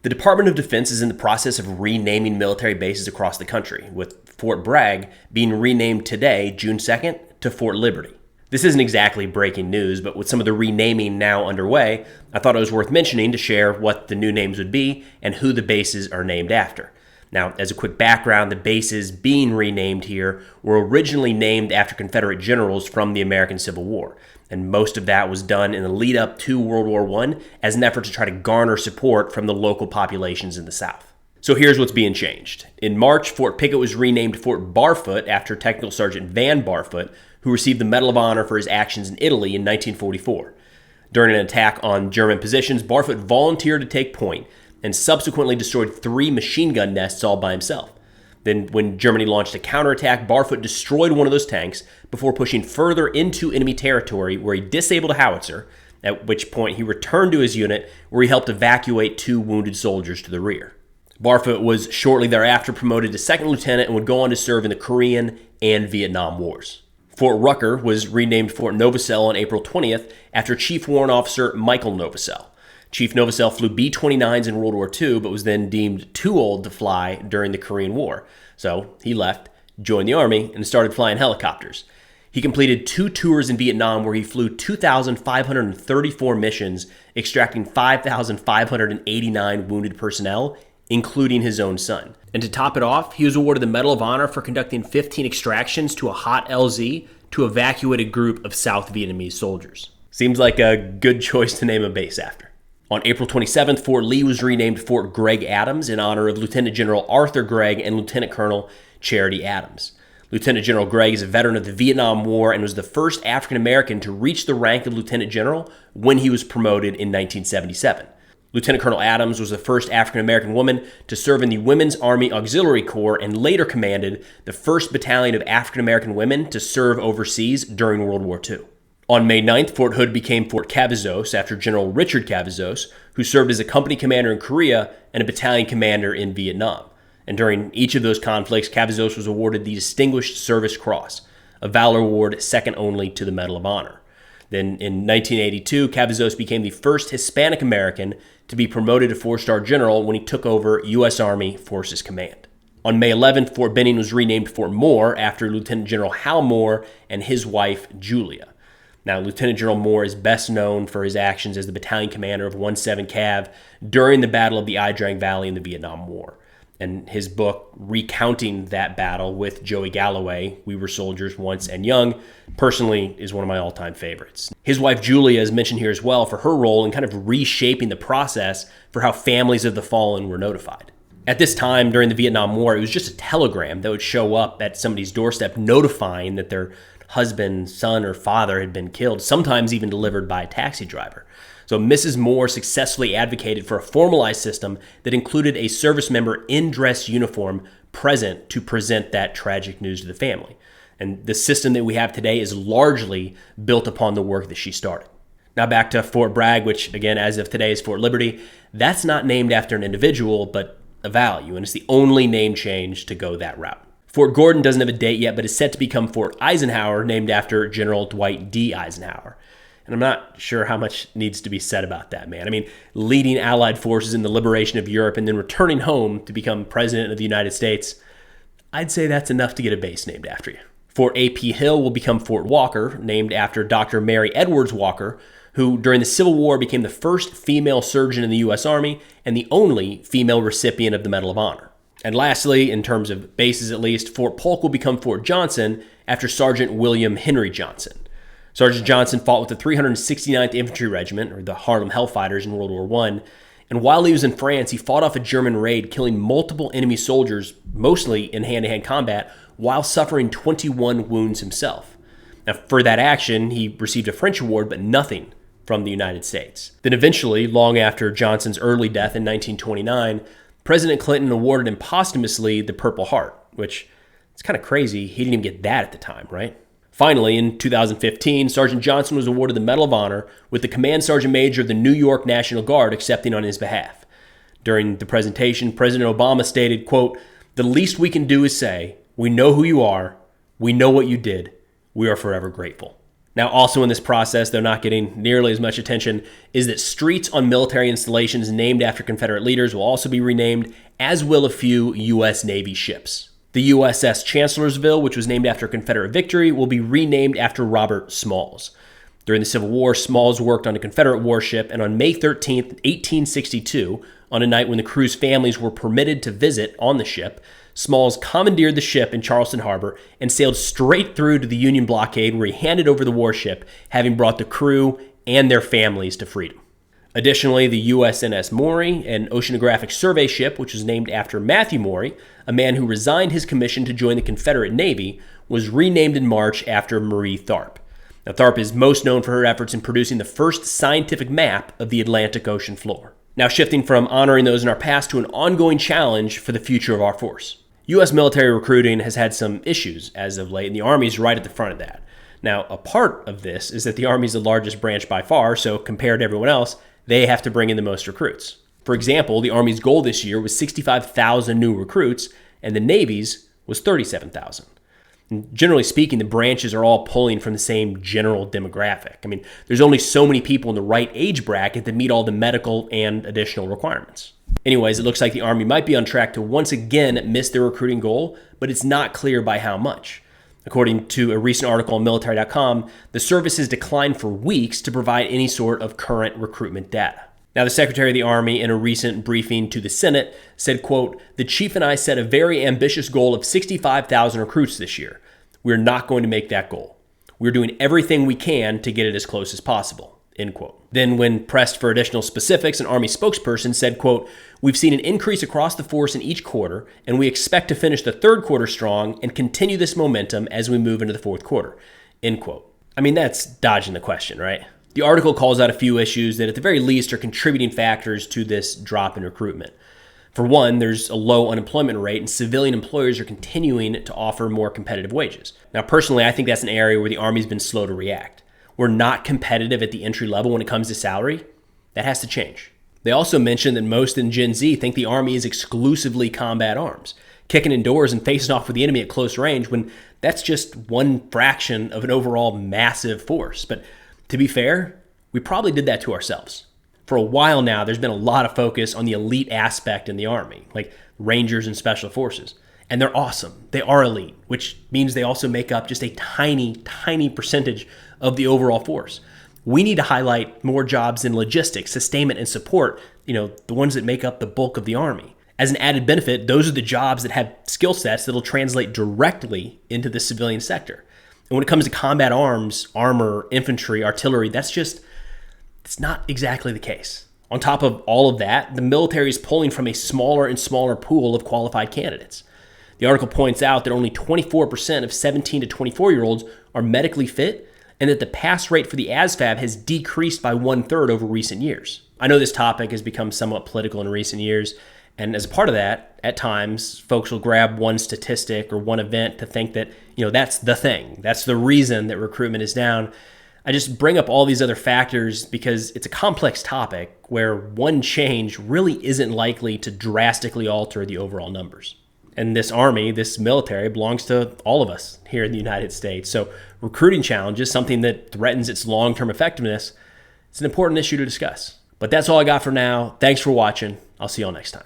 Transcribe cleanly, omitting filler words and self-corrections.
The Department of Defense is in the process of renaming military bases across the country, with Fort Bragg being renamed today, June 2nd, to Fort Liberty. This isn't exactly breaking news, but with some of the renaming now underway, I thought it was worth mentioning to share what the new names would be and who the bases are named after. Now, as a quick background, the bases being renamed here were originally named after Confederate generals from the American Civil War, and most of that was done in the lead up to World War I as an effort to try to garner support from the local populations in the South. So here's what's being changed. In March, Fort Pickett was renamed Fort Barfoot after Technical Sergeant Van Barfoot, who received the Medal of Honor for his actions in Italy in 1944. During an attack on German positions, Barfoot volunteered to take point and subsequently destroyed 3 machine gun nests all by himself. Then, when Germany launched a counterattack, Barfoot destroyed one of those tanks before pushing further into enemy territory where he disabled a howitzer, at which point he returned to his unit where he helped evacuate 2 wounded soldiers to the rear. Barfoot was shortly thereafter promoted to second lieutenant and would go on to serve in the Korean and Vietnam Wars. Fort Rucker was renamed Fort Novosel on April 20th after Chief Warrant Officer Michael Novosel. Chief Novosel flew B-29s in World War II, but was then deemed too old to fly during the Korean War. So he left, joined the Army, and started flying helicopters. He completed 2 tours in Vietnam where he flew 2,534 missions, extracting 5,589 wounded personnel, including his own son. And to top it off, he was awarded the Medal of Honor for conducting 15 extractions to a hot LZ to evacuate a group of South Vietnamese soldiers. Seems like a good choice to name a base after. On April 27th, Fort Lee was renamed Fort Gregg Adams in honor of Lieutenant General Arthur Gregg and Lieutenant Colonel Charity Adams. Lieutenant General Gregg is a veteran of the Vietnam War and was the first African American to reach the rank of lieutenant general when he was promoted in 1977. Lieutenant Colonel Adams was the first African American woman to serve in the Women's Army Auxiliary Corps and later commanded the 1st Battalion of African American women to serve overseas during World War II. On May 9th, Fort Hood became Fort Cavazos after General Richard Cavazos, who served as a company commander in Korea and a battalion commander in Vietnam. And during each of those conflicts, Cavazos was awarded the Distinguished Service Cross, a valor award second only to the Medal of Honor. Then in 1982, Cavazos became the first Hispanic American to be promoted to 4-star general when he took over U.S. Army Forces Command. On May 11th, Fort Benning was renamed Fort Moore after Lieutenant General Hal Moore and his wife, Julia. Now, Lieutenant General Moore is best known for his actions as the battalion commander of 17 Cav during the Battle of the Ai Drang Valley in the Vietnam War. And his book, recounting that battle with Joey Galloway, We Were Soldiers Once and Young, personally is one of my all-time favorites. His wife Julia is mentioned here as well for her role in kind of reshaping the process for how families of the fallen were notified. At this time, during the Vietnam War, it was just a telegram that would show up at somebody's doorstep notifying that their husband, son, or father had been killed, sometimes even delivered by a taxi driver. So Mrs. Moore successfully advocated for a formalized system that included a service member in dress uniform present to present that tragic news to the family. And the system that we have today is largely built upon the work that she started. Now back to Fort Bragg, which again, as of today, is Fort Liberty. That's not named after an individual, but a value, and it's the only name change to go that route. Fort Gordon doesn't have a date yet, but is set to become Fort Eisenhower, named after General Dwight D. Eisenhower. And I'm not sure how much needs to be said about that man. I mean, leading Allied forces in the liberation of Europe and then returning home to become President of the United States, I'd say that's enough to get a base named after you. Fort A.P. Hill will become Fort Walker, named after Dr. Mary Edwards Walker, who during the Civil War became the first female surgeon in the U.S. Army and the only female recipient of the Medal of Honor. And lastly, in terms of bases at least, Fort Polk will become Fort Johnson after Sergeant William Henry Johnson. Sergeant Johnson fought with the 369th Infantry Regiment, or the Harlem Hellfighters, in World War I, and while he was in France, he fought off a German raid, killing multiple enemy soldiers, mostly in hand-to-hand combat, while suffering 21 wounds himself. Now, for that action, he received a French award, but nothing from the United States. Then eventually, long after Johnson's early death in 1929, President Clinton awarded him posthumously the Purple Heart, which it's kind of crazy. He didn't even get that at the time, right? Finally, in 2015, Sergeant Johnson was awarded the Medal of Honor with the Command Sergeant Major of the New York National Guard accepting on his behalf. During the presentation, President Obama stated, quote, "The least we can do is say, we know who you are, we know what you did, we are forever grateful," Now, also in this process, though not getting nearly as much attention, is that streets on military installations named after Confederate leaders will also be renamed, as will a few U.S. Navy ships. The USS Chancellorsville, which was named after a Confederate victory, will be renamed after Robert Smalls. During the Civil War, Smalls worked on a Confederate warship, and on May 13, 1862, on a night when the crew's families were permitted to visit on the ship, Smalls commandeered the ship in Charleston Harbor and sailed straight through to the Union blockade, where he handed over the warship, having brought the crew and their families to freedom. Additionally, the USNS Maury, an oceanographic survey ship which was named after Matthew Maury, a man who resigned his commission to join the Confederate Navy, was renamed in March after Marie Tharp. Now, Tharp is most known for her efforts in producing the first scientific map of the Atlantic Ocean floor. Now, shifting from honoring those in our past to an ongoing challenge for the future of our force. U.S. military recruiting has had some issues as of late, and the Army is right at the front of that. Now, a part of this is that the Army is the largest branch by far, so compared to everyone else, they have to bring in the most recruits. For example, the Army's goal this year was 65,000 new recruits, and the Navy's was 37,000. Generally speaking, the branches are all pulling from the same general demographic. I mean, there's only so many people in the right age bracket that meet all the medical and additional requirements. Anyways, it looks like the Army might be on track to once again miss their recruiting goal, but it's not clear by how much. According to a recent article on military.com, the service has declined for weeks to provide any sort of current recruitment data. Now, the Secretary of the Army, in a recent briefing to the Senate, said, quote, "The Chief and I set a very ambitious goal of 65,000 recruits this year. We're not going to make that goal. We're doing everything we can to get it as close as possible," end quote. Then, when pressed for additional specifics, an Army spokesperson said, quote, "We've seen an increase across the force in each quarter, and we expect to finish the third quarter strong and continue this momentum as we move into the fourth quarter," end quote. I mean, that's dodging the question, right? The article calls out a few issues that at the very least are contributing factors to this drop in recruitment. For one, there's a low unemployment rate, and civilian employers are continuing to offer more competitive wages. Now, personally, I think that's an area where the Army's been slow to react. We're not competitive at the entry level when it comes to salary. That has to change. They also mentioned that most in Gen Z think the Army is exclusively combat arms, kicking in doors and facing off with the enemy at close range, when that's just one fraction of an overall massive force. But to be fair, we probably did that to ourselves. For a while now, there's been a lot of focus on the elite aspect in the Army, like Rangers and Special Forces. And they're awesome. They are elite, which means they also make up just a tiny, tiny percentage of the overall force. We need to highlight more jobs in logistics, sustainment, and support, the ones that make up the bulk of the Army. As an added benefit, those are the jobs that have skill sets that'll translate directly into the civilian sector. And when it comes to combat arms, armor, infantry, artillery, it's not exactly the case. On top of all of that, the military is pulling from a smaller and smaller pool of qualified candidates. The article points out that only 24% of 17 to 24-year-olds are medically fit, and that the pass rate for the ASVAB has decreased by 1/3 over recent years. I know this topic has become somewhat political in recent years, and as a part of that, at times, folks will grab one statistic or one event to think that, that's the thing. That's the reason that recruitment is down. I just bring up all these other factors because it's a complex topic where one change really isn't likely to drastically alter the overall numbers. And this Army, this military, belongs to all of us here in the United States. So recruiting challenges, something that threatens its long-term effectiveness, it's an important issue to discuss. But that's all I got for now. Thanks for watching. I'll see you all next time.